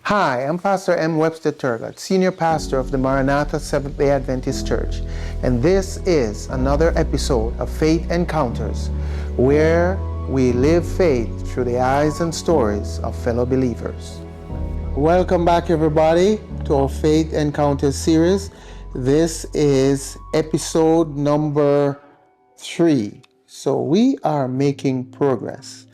Hi, I'm Pastor M. Webster Turgot, Senior Pastor of the Maranatha Seventh-day Adventist Church, and this is another episode of Faith Encounters, where we live faith through the eyes and stories of fellow believers. Welcome back, everybody, to our Faith Encounters series. This is episode number 3. So we are making progress.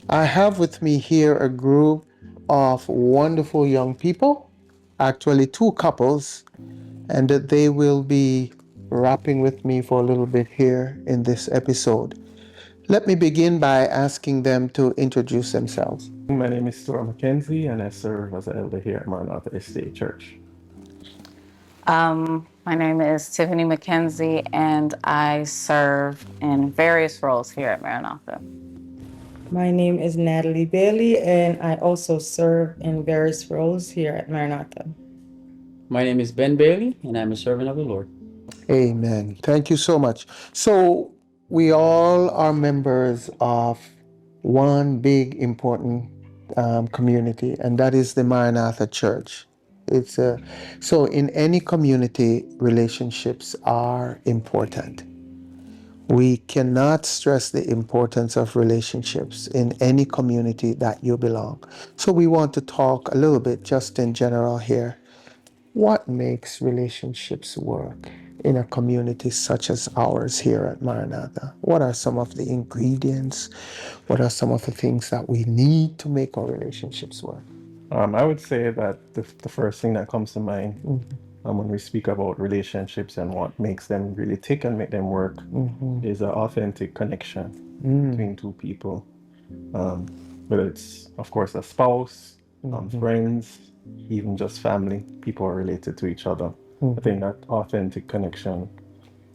I have with me here a group of wonderful young people, actually 2 couples, and that they will be rapping with me for a little bit here in this episode. Let me begin by asking them to introduce themselves. My name is Stuart McKenzie, and I serve as an elder here at Maranatha Estate Church. My name is Tiffany McKenzie, and I serve in various roles here at Maranatha. My name is Natalie Bailey, and I also serve in various roles here at Maranatha. My name is Ben Bailey, and I'm a servant of the Lord. Amen. Thank you so much. So we all are members of one big important community, and that is the Maranatha Church. So in any community, relationships are important. We cannot stress the importance of relationships in any community that you belong. So we want to talk a little bit just in general here. What makes relationships work in a community such as ours here at Maranatha? What are some of the ingredients? What are some of the things that we need to make our relationships work? I would say that the first thing that comes to mind when we speak about relationships and what makes them really tick and make them work is an authentic connection between two people. Whether it's, of course, a spouse, friends, even just family, people are related to each other. I think that authentic connection,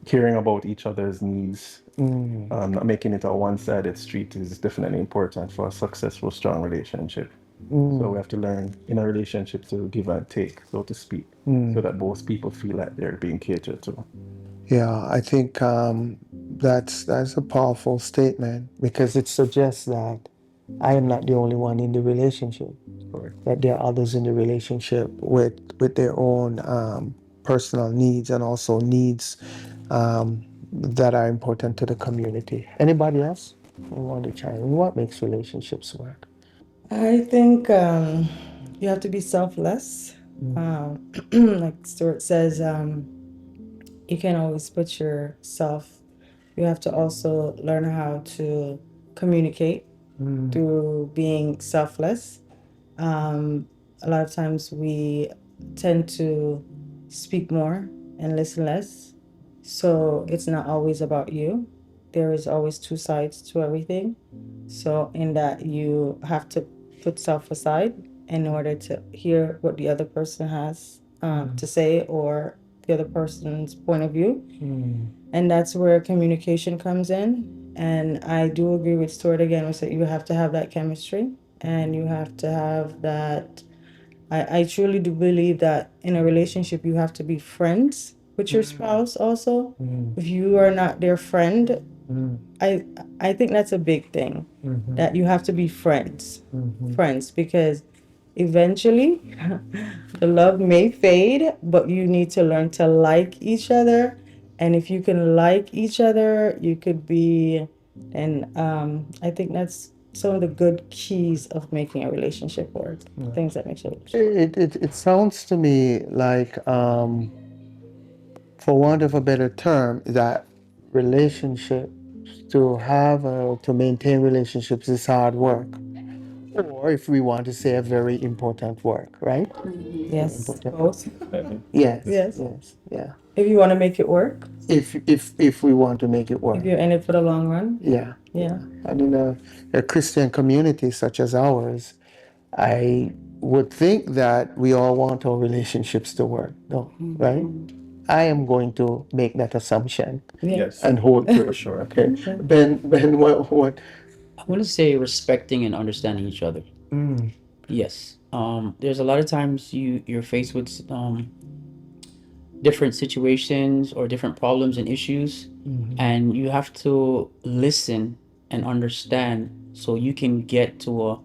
caring about each other's needs, not making it a one-sided street is definitely important for a successful, strong relationship. So we have to learn in a relationship to give and take, so to speak, so that both people feel like they're being catered to. Yeah, I think that's a powerful statement because it suggests that I am not the only one in the relationship. Correct. That there are others in the relationship with their own personal needs and also needs that are important to the community. Anybody else who want to chime in? What makes relationships work? I think you have to be selfless. Like Stuart says, you can't always put yourself. You have to also learn how to communicate through being selfless. A lot of times we tend to speak more and listen less. So it's not always about you. There is always 2 sides to everything. So in that you have to put self aside in order to hear what the other person has to say or the other person's point of view. And that's where communication comes in. And I do agree with Stuart again, was that you have to have that chemistry and you have to have that. I truly do believe that in a relationship, you have to be friends with your spouse also. If you are not their friend, I think that's a big thing, that you have to be friends, because eventually the love may fade, but you need to learn to like each other. And if you can like each other, you could be, and I think that's some of the good keys of making a relationship work, things that make it. It sounds to me like, for want of a better term, that relationships to maintain relationships is hard work, or if we want to say a very important work, right? Yes, Important. both. Yes. Yes. Yes. Yeah. If you want to make it work, If we want to make it work. if you're in it for the long run. Yeah. Yeah. And in a Christian community such as ours, I would think that we all want our relationships to work, no, right? I am going to make that assumption Yes, and hold to for it. sure. Okay. Ben, what? I want to say respecting and understanding each other. Yes. There's a lot of times you're faced with different situations or different problems and issues, and you have to listen and understand so you can get to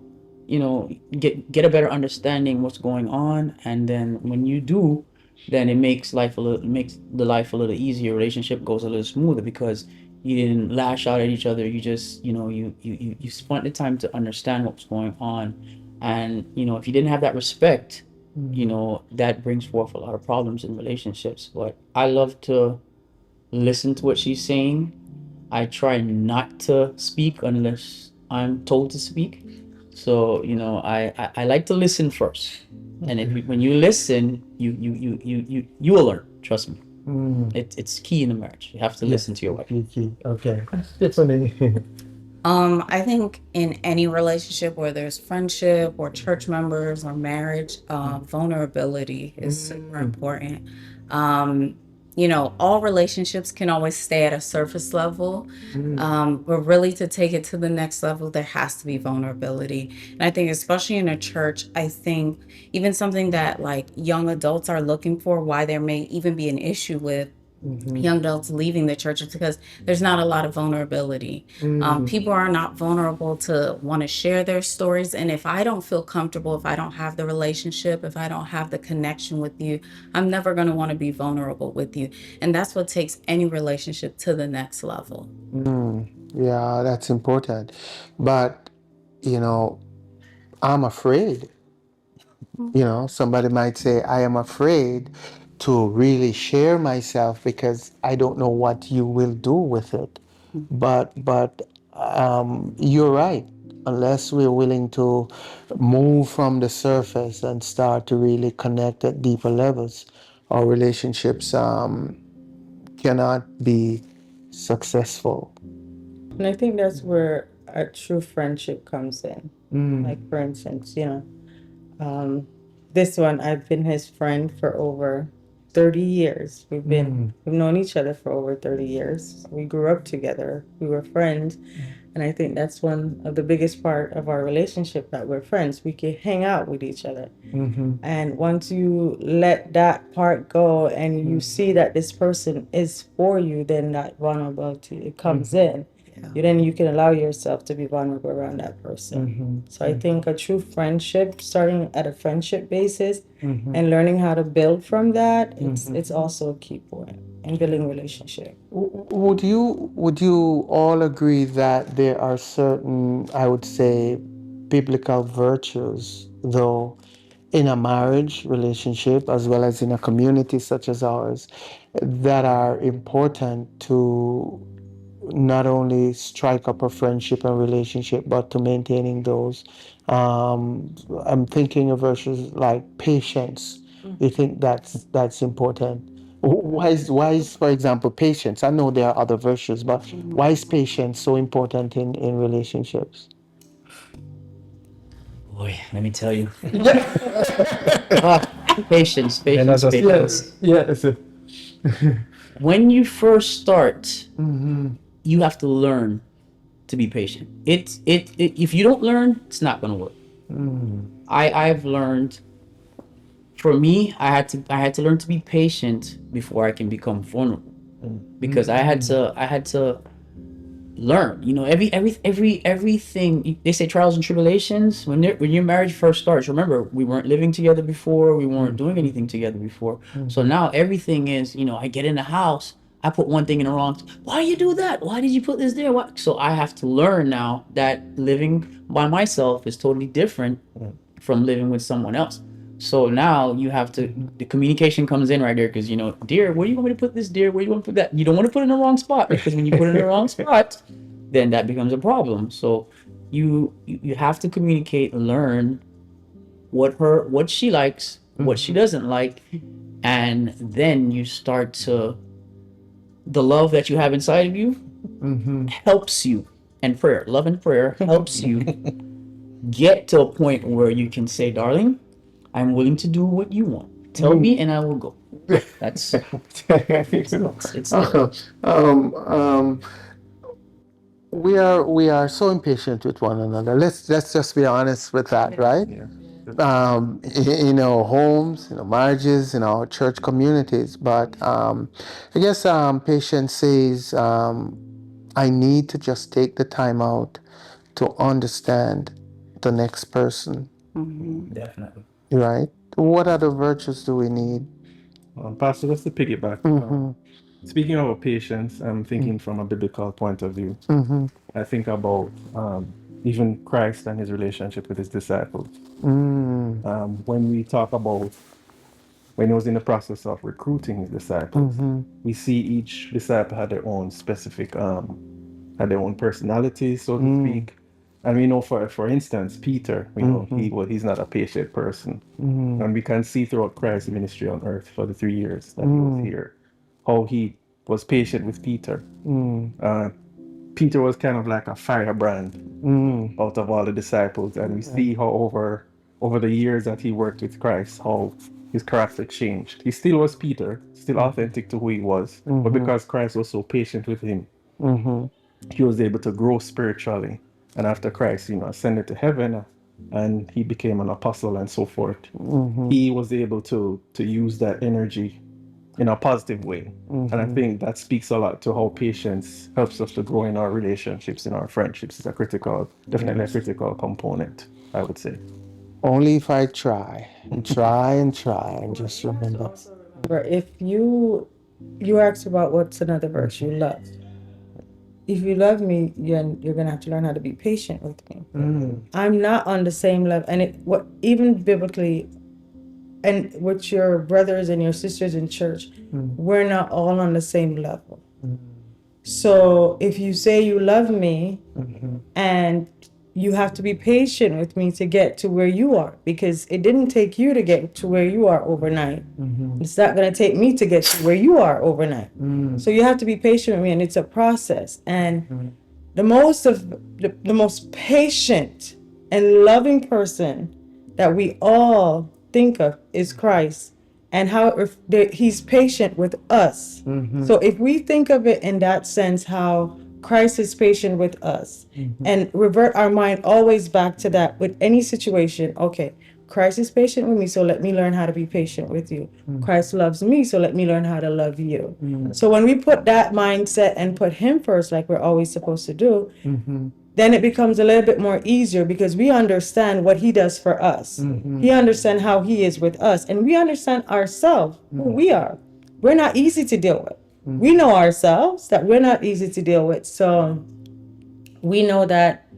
get a better understanding what's going on, and then when you do, then it makes the life a little easier. Relationship goes a little smoother because you didn't lash out at each other. You just you spent the time to understand what's going on, and if you didn't have that respect, that brings forth a lot of problems in relationships. But I love to listen to what she's saying. I try not to speak unless I'm told to speak. So I like to listen first, and when you listen, you will learn. Trust me, it's key in a marriage. You have to listen to your wife. Okay. Tiffany. I think in any relationship, whether it's friendship or church members or marriage, vulnerability is super important. All relationships can always stay at a surface level, but really to take it to the next level, there has to be vulnerability. And I think, especially in a church, I think even something that like young adults are looking for, why there may even be an issue with young adults leaving the church is because there's not a lot of vulnerability. People are not vulnerable to want to share their stories. And if I don't feel comfortable, if I don't have the relationship, if I don't have the connection with you, I'm never going to want to be vulnerable with you. And that's what takes any relationship to the next level. Yeah, that's important. But, I'm afraid. Somebody might say, I am afraid to really share myself because I don't know what you will do with it. But you're right. Unless we're willing to move from the surface and start to really connect at deeper levels, our relationships cannot be successful. And I think that's where a true friendship comes in. Like, for instance, this one, I've been his friend for over 30 years. We've known each other for over 30 years. We grew up together. We were friends. And I think that's one of the biggest part of our relationship, that we're friends. We can hang out with each other. And once you let that part go and you see that this person is for you, then that vulnerability, it comes in. Then you can allow yourself to be vulnerable around that person. So I think a true friendship, starting at a friendship basis and learning how to build from that, it's also a key point in building relationship. Would you all agree that there are certain, I would say, biblical virtues, though, in a marriage relationship as well as in a community such as ours, that are important to not only strike up a friendship and relationship, but to maintaining those? I'm thinking of virtues like patience. You think that's important? Why is, for example, patience? I know there are other virtues, but why is patience so important in relationships? Boy, let me tell you. Patience, And patience, as a patience. yes. When you first start, you have to learn to be patient. If you don't learn, it's not going to work. I've learned. For me, I had to learn to be patient before I can become vulnerable, because I had to learn. Everything they say, trials and tribulations. When your marriage first starts, remember, we weren't living together before. We weren't doing anything together before. So now everything is, I get in the house, I put one thing in the wrong. Why you do that? Why did you put this there? What? So I have to learn now that living by myself is totally different from living with someone else. So now the communication comes in right there, because, dear, where do you want me to put this, dear? Where do you want to put that? You don't want to put it in the wrong spot, because when you put it in the wrong spot, then that becomes a problem. So you have to communicate, learn what she likes, what she doesn't like, and then you start to, the love that you have inside of you helps you, and love and prayer helps you get to a point where you can say, darling, I'm willing to do what you want. Tell me and I will go. That's it's We are so impatient with one another. Let's just be honest with that, right? In our homes, in our marriages, in our church communities. But I guess patience says, I need to just take the time out to understand the next person, Definitely. right? What other virtues do we need? Pastor, just to piggyback, Mm-hmm. speaking about patience, I'm thinking from a biblical point of view. Mm-hmm. I think about even Christ and his relationship with his disciples. Mm. When we talk about when he was in the process of recruiting his disciples, Mm-hmm. we see each disciple had their own specific, had their own personality, so to speak. And we know, for instance, Peter, we know he's not a patient person, and we can see throughout Christ's ministry on earth for the 3 years that he was here, how he was patient with Peter. Peter was kind of like a firebrand out of all the disciples, and we see how over the years that he worked with Christ, how his character changed. He still was Peter, still authentic to who he was, but because Christ was so patient with him, he was able to grow spiritually. And after Christ, ascended to heaven, and he became an apostle and so forth, he was able to use that energy in a positive way. And I think that speaks a lot to how patience helps us to grow in our relationships, in our friendships. It's definitely a critical component, I would say. Only if I try and try and try and just remember. Remember, if you asked about what's another virtue, love. If you love me, you're gonna have to learn how to be patient with me. I'm not on the same level, and even biblically, and with your brothers and your sisters in church, we're not all on the same level. So if you say you love me, and you have to be patient with me to get to where you are, because it didn't take you to get to where you are overnight. It's not going to take me to get to where you are overnight. So you have to be patient with me, and it's a process. And the most patient and loving person that we all think of is Christ, and how he's patient with us. So if we think of it in that sense, how Christ is patient with us, and revert our mind always back to that with any situation. Okay, Christ is patient with me, so let me learn how to be patient with you. Christ loves me, so let me learn how to love you. So when we put that mindset and put him first, like we're always supposed to do, then it becomes a little bit more easier, because we understand what he does for us. He understands how he is with us, and we understand ourselves, who we are. We're not easy to deal with. We know ourselves that we're not easy to deal with. So we know that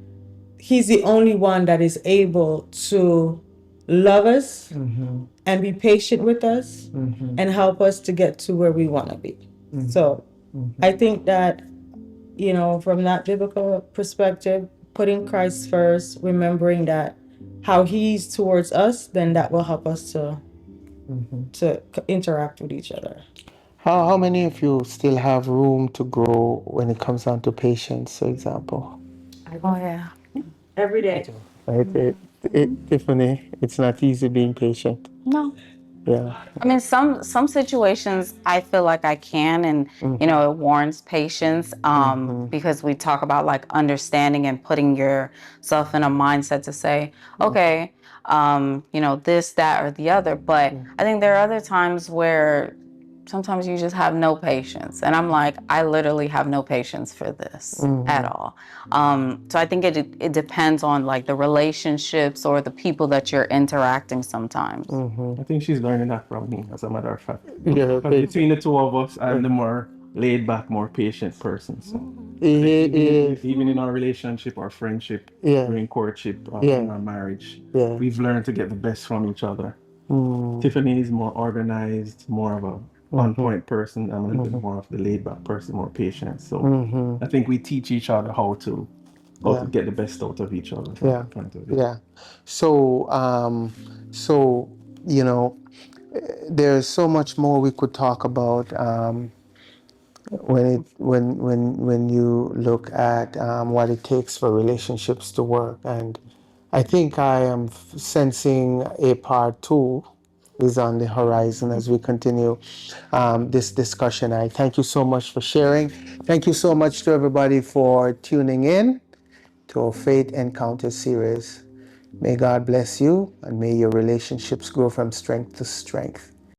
he's the only one that is able to love us and be patient with us and help us to get to where we want to be. So I think that, from that biblical perspective, putting Christ first, remembering that how he's towards us, then that will help us to interact with each other. How many of you still have room to grow when it comes down to patience, for example? Oh yeah. Every day. Right? Tiffany, it's not easy being patient. No. Yeah. I mean, some situations I feel like I can, and it warrants patience, because we talk about like understanding and putting yourself in a mindset to say, okay, this, that, or the other. But I think there are other times where sometimes you just have no patience, and I'm like, I literally have no patience for this at all. So I think it depends on like the relationships or the people that you're interacting sometimes. I think she's learning that from me, as a matter of fact. Yeah. Because between the two of us, I'm the more laid back, more patient person. So even in our relationship or friendship, during courtship, in our marriage, we've learned to get the best from each other. Tiffany is more organized, more of a on-point person. I'm a little bit more of the laid-back person, more patient. So I think we teach each other how to get the best out of each other. From that point of view. Yeah. So, there's so much more we could talk about when you look at what it takes for relationships to work. And I think I am sensing a part 2 is on the horizon as we continue this discussion. I thank you so much for sharing. Thank you so much to everybody for tuning in to our Faith Encounter series. May God bless you, and may your relationships grow from strength to strength.